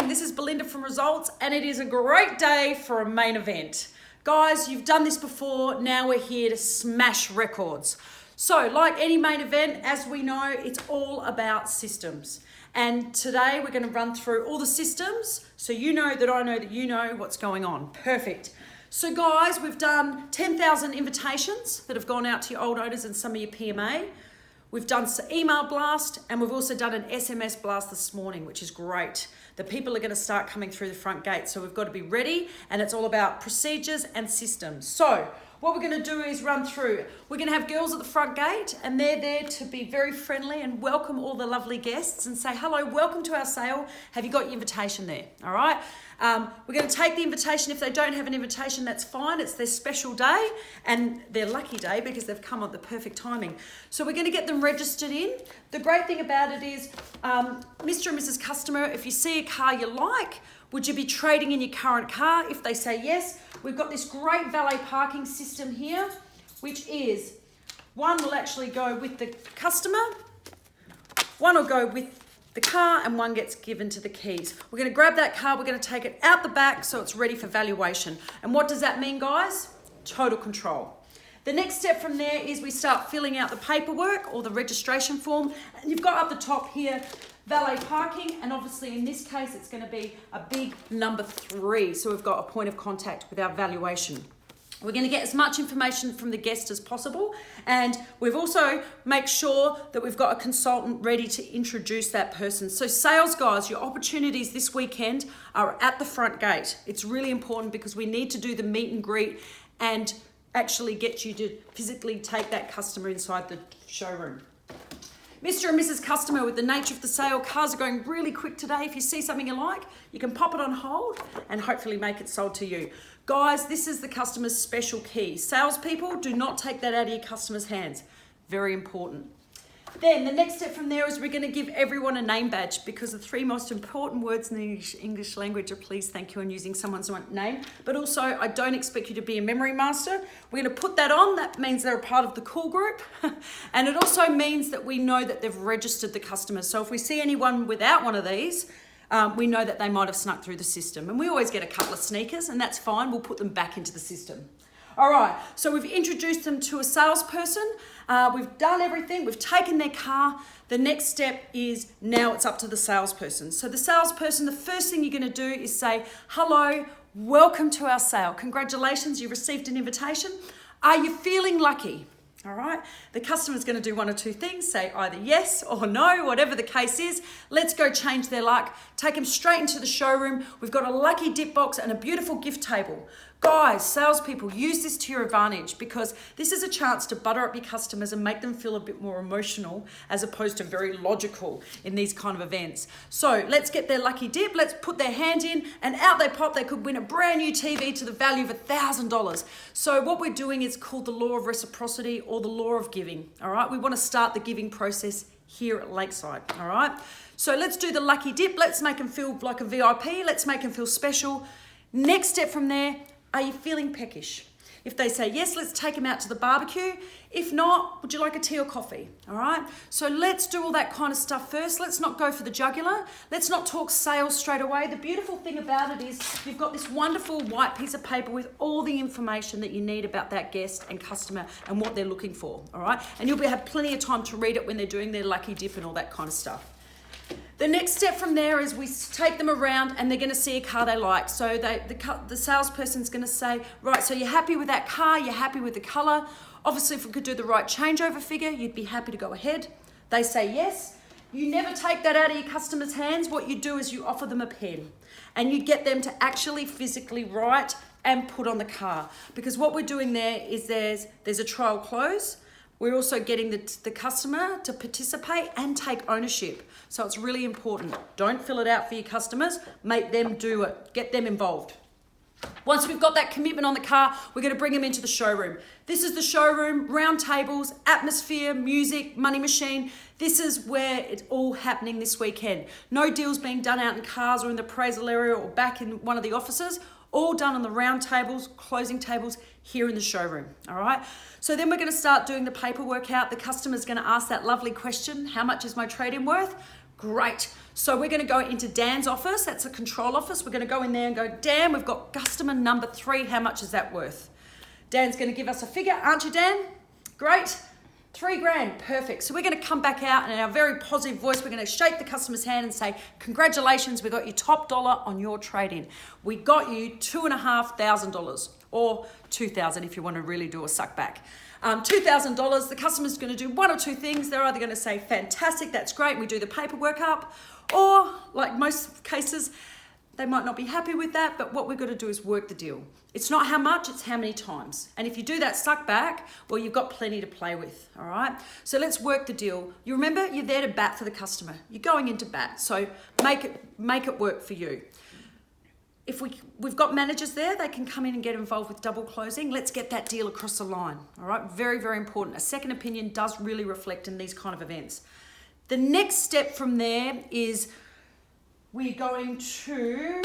morning, this is Belinda from Results, and it is a great day for a main event. Guys, you've done this before, now we're here to smash records. So, like any main event, as we know, it's all about systems. And today we're going to run through all the systems, so you know that I know that you know what's going on. Perfect. So guys, we've done 10,000 invitations that have gone out to your old owners and some of your PMA. We've done some email blast, and we've also done an SMS blast this morning, which is great. The people are going to start coming through the front gate, so we've got to be ready, and it's all about procedures and systems. So what we're going to do is run through. We're going to have girls at the front gate, and they're there to be very friendly and welcome all the lovely guests and say, hello, welcome to our sale. Have you got your invitation there? All right. We're going to take the invitation. If they don't have an invitation, that's fine. It's their special day and their lucky day because they've come at the perfect timing. So we're going to get them registered in. The great thing about it is, Mr. and Mrs. Customer, if you see a car you like, would you be trading in your current car? If they say yes, we've got this great valet parking system here, which is one will actually go with the customer, one will go with the car, and one gets given to the keys. We're going to grab that car, we're going to take it out the back so it's ready for valuation. And what does that mean, guys? Total control. The next step from there is we start filling out the paperwork or the registration form. And you've got up the top here, valet parking, and obviously in this case it's going to be a big number 3. So we've got a point of contact with our valuation. We're going to get as much information from the guest as possible, and we've also make sure that we've got a consultant ready to introduce that person. So sales guys, your opportunities this weekend are at the front gate. It's really important because we need to do the meet and greet and actually get you to physically take that customer inside the showroom. Mr. and Mrs. Customer, with the nature of the sale, cars are going really quick today. If you see something you like, you can pop it on hold and hopefully make it sold to you. Guys, this is the customer's special key. Salespeople, do not take that out of your customer's hands. Very important. Then the next step from there is we're going to give everyone a name badge, because the 3 most important words in the English language are please, thank you, and using someone's name. But also, I don't expect you to be a memory master. We're going to put that on. That means they're a part of the call group. And it also means that we know that they've registered the customer. So if we see anyone without one of these, we know that they might have snuck through the system. And we always get a couple of sneakers, and that's fine. We'll put them back into the system. All right, so we've introduced them to a salesperson. We've done everything. We've taken their car. The next step is now it's up to the salesperson. So the salesperson, the first thing you're going to do is say, hello, welcome to our sale. Congratulations, you received an invitation. Are you feeling lucky? All right, the customer's going to do 1 or 2 things, say either yes or no, whatever the case is. Let's go change their luck. Take them straight into the showroom. We've got a lucky dip box and a beautiful gift table. Guys, salespeople, use this to your advantage, because this is a chance to butter up your customers and make them feel a bit more emotional as opposed to very logical in these kind of events. So let's get their lucky dip. Let's put their hand in and out they pop. They could win a brand new TV to the value of $1,000. So what we're doing is called the law of reciprocity or the law of giving. All right, we want to start the giving process here at Lakeside. All right, so let's do the lucky dip. Let's make them feel like a VIP. Let's make them feel special. Next step from there, are you feeling peckish? If they say yes, let's take them out to the barbecue. If not, would you like a tea or coffee? All right, so let's do all that kind of stuff first. Let's not go for the jugular. Let's not talk sales straight away. The beautiful thing about it is you've got this wonderful white piece of paper with all the information that you need about that guest and customer and what they're looking for. All right, and you'll have plenty of time to read it when they're doing their lucky dip and all that kind of stuff. The next step from there is we take them around and they're going to see a car they like. So the salesperson's going to say, right, so you're happy with that car, you're happy with the colour. Obviously, if we could do the right changeover figure, you'd be happy to go ahead. They say yes. You never take that out of your customer's hands. What you do is you offer them a pen and you get them to actually physically write and put on the car. Because what we're doing there is there's a trial close. We're also getting the customer to participate and take ownership. So it's really important. Don't fill it out for your customers. Make them do it. Get them involved. Once we've got that commitment on the car, we're going to bring them into the showroom. This is the showroom, round tables, atmosphere, music, money machine. This is where it's all happening this weekend. No deals being done out in cars or in the appraisal area or back in one of the offices. All done on the round tables, closing tables here in the showroom, all right? So then we're going to start doing the paperwork out. The customer's going to ask that lovely question, how much is my trade-in worth? Great. So we're going to go into Dan's office. That's a control office. We're going to go in there and go, Dan, we've got customer number 3. How much is that worth? Dan's going to give us a figure, aren't you, Dan? Great. $3,000. Perfect. So we're going to come back out and in our very positive voice, we're going to shake the customer's hand and say, congratulations, we got you top dollar on your trade-in. We got you $2,500 or $2,000 if you want to really do a suck back. $2,000, the customer's going to do one or two things. They're either going to say, fantastic, that's great, we do the paperwork up, or like most cases, they might not be happy with that, but what we've got to do is work the deal. It's not how much, it's how many times. And if you do that suck back, well, you've got plenty to play with, all right? So let's work the deal. You remember, you're there to bat for the customer. You're going into bat, so make it work for you. If we've got managers there, they can come in and get involved with double closing. Let's get that deal across the line, all right? Very, very important. A second opinion does really reflect in these kind of events. The next step from there is we're going to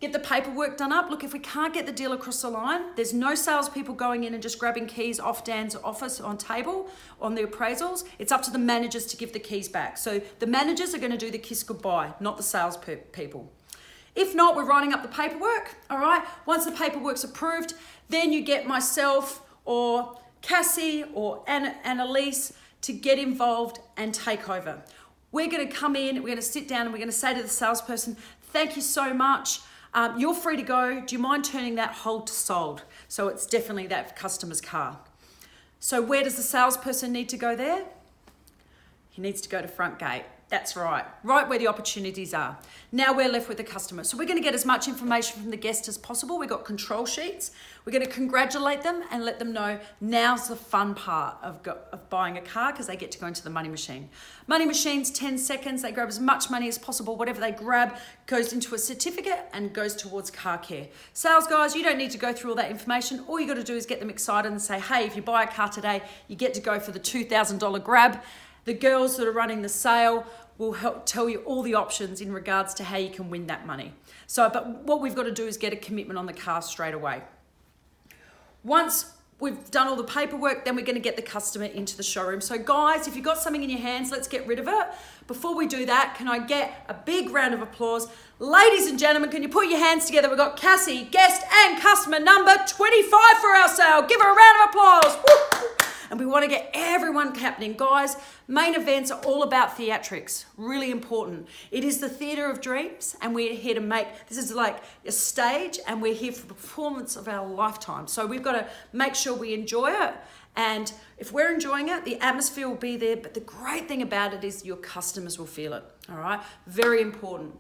get the paperwork done up. Look, if we can't get the deal across the line, there's no salespeople going in and just grabbing keys off Dan's office on table on the appraisals. It's up to the managers to give the keys back. So the managers are going to do the kiss goodbye, not the sales people. If not, we're writing up the paperwork, all right? Once the paperwork's approved, then you get myself or Cassie or Annalise to get involved and take over. We're gonna come in, we're gonna sit down and we're gonna say to the salesperson, thank you so much. You're free to go. Do you mind turning that hold to sold? So it's definitely that customer's car. So where does the salesperson need to go there? He needs to go to front gate. That's right where the opportunities are. Now we're left with the customer. So we're going to get as much information from the guest as possible. We've got control sheets. We're going to congratulate them and let them know now's the fun part of buying a car because they get to go into the money machine. Money machine's 10 seconds. They grab as much money as possible. Whatever they grab goes into a certificate and goes towards car care. Sales guys, you don't need to go through all that information. All you got to do is get them excited and say, hey, if you buy a car today, you get to go for the $2,000 grab. The girls that are running the sale will help tell you all the options in regards to how you can win that money. But what we've got to do is get a commitment on the car straight away. Once we've done all the paperwork, then we're going to get the customer into the showroom. So guys, if you've got something in your hands, let's get rid of it. Before we do that, can I get a big round of applause? Ladies and gentlemen, can you put your hands together? We've got Cassie, guest and customer number 25 for our sale. Give her a round of applause. Woo! And we want to get everyone happening. Guys, main events are all about theatrics. Really important. It is the theatre of dreams, and we're here to this is like a stage, and we're here for the performance of our lifetime. So we've got to make sure we enjoy it. And if we're enjoying it, the atmosphere will be there. But the great thing about it is your customers will feel it. All right? Very important.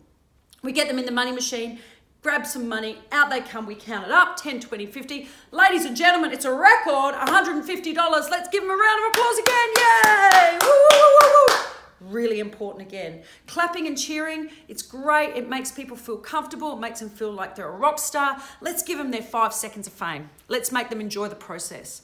We get them in the money machine. Grab some money, out they come, we count it up, 10, 20, 50. Ladies and gentlemen, it's a record, $150. Let's give them a round of applause again, yay! Woo, woo, woo, woo. Really important again. Clapping and cheering, it's great. It makes people feel comfortable. It makes them feel like they're a rock star. Let's give them their 5 seconds of fame. Let's make them enjoy the process.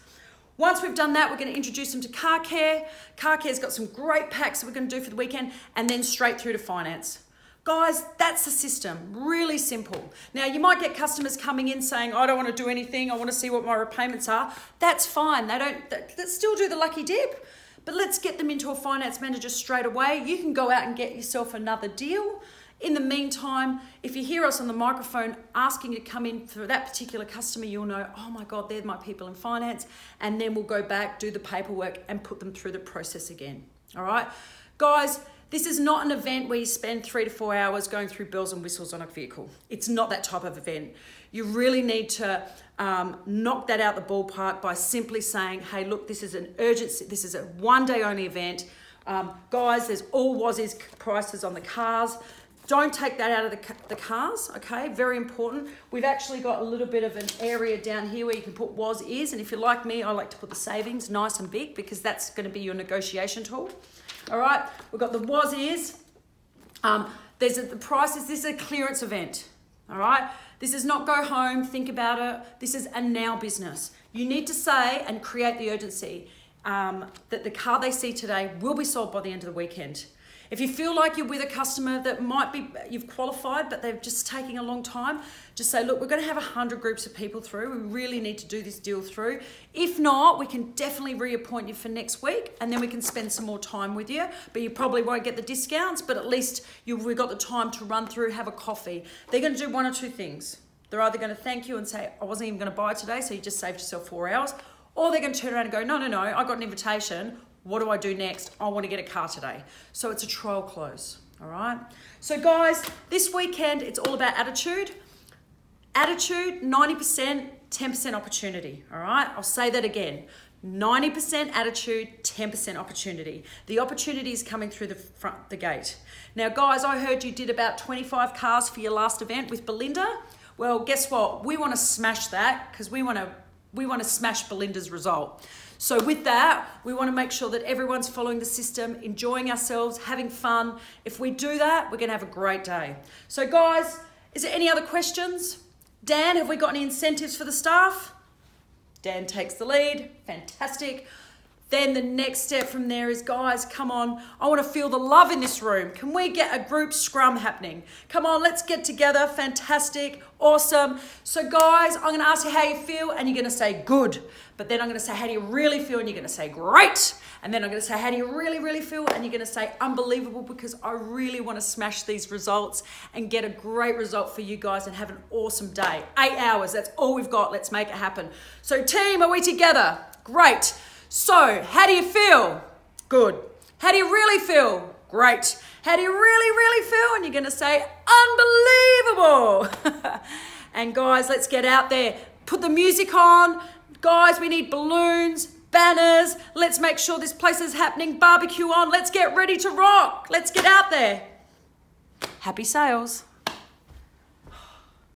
Once we've done that, we're going to introduce them to Car Care. Car Care's got some great packs that we're going to do for the weekend, and then straight through to finance. Guys, that's the system. Really simple. Now, you might get customers coming in saying, I don't want to do anything. I want to see what my repayments are. That's fine. They still do the lucky dip. But let's get them into a finance manager straight away. You can go out and get yourself another deal. In the meantime, if you hear us on the microphone asking you to come in for that particular customer, you'll know, oh my God, they're my people in finance. And then we'll go back, do the paperwork, and put them through the process again. All right? Guys, this is not an event where you spend 3 to 4 hours going through bells and whistles on a vehicle. It's not that type of event. You really need to knock that out the ballpark by simply saying, hey, look, this is an urgency. This is a one-day only event. Guys, there's all was-is prices on the cars. Don't take that out of the cars, okay? Very important. We've actually got a little bit of an area down here where you can put was-is. And if you're like me, I like to put the savings nice and big because that's going to be your negotiation tool. All right, we've got the was-is. There's the prices. This is a clearance event. All right, this is not go home, think about it. This is a now business. You need to say and create the urgency that the car they see today will be sold by the end of the weekend. If you feel like you're with a customer that might be, you've qualified, but they're just taking a long time, just say, look, we're going to have 100 groups of people through. We really need to do this deal through. If not, we can definitely reappoint you for next week, and then we can spend some more time with you. But you probably won't get the discounts, but at least we've got the time to run through, have a coffee. They're going to do one or two things. They're either going to thank you and say, I wasn't even going to buy today, so you just saved yourself 4 hours. Or they're going to turn around and go, no, I got an invitation. What do I do next? I want to get a car today. So it's a trial close, all right? So guys, this weekend, it's all about attitude. Attitude, 90%, 10% opportunity, all right? I'll say that again. 90% attitude, 10% opportunity. The opportunity is coming through the gate. Now, guys, I heard you did about 25 cars for your last event with Belinda. Well, guess what? We want to smash that because we want to smash Belinda's result. So with that, we want to make sure that everyone's following the system, enjoying ourselves, having fun. If we do that, we're going to have a great day. So guys, is there any other questions? Dan, have we got any incentives for the staff? Dan takes the lead. Fantastic. Then the next step from there is, guys, come on. I want to feel the love in this room. Can we get a group scrum happening? Come on, let's get together. Fantastic. Awesome. So guys, I'm going to ask you how you feel and you're going to say good. But then I'm going to say, how do you really feel? And you're going to say great. And then I'm going to say, how do you really, really feel? And you're going to say unbelievable because I really want to smash these results and get a great result for you guys and have an awesome day. 8 hours. That's all we've got. Let's make it happen. So team, are we together? Great. So, how do you feel? Good. How do you really feel? Great. How do you really, really feel? And you're going to say, unbelievable. And guys, let's get out there. Put the music on. Guys, we need balloons, banners. Let's make sure this place is happening. Barbecue on. Let's get ready to rock. Let's get out there. Happy sales.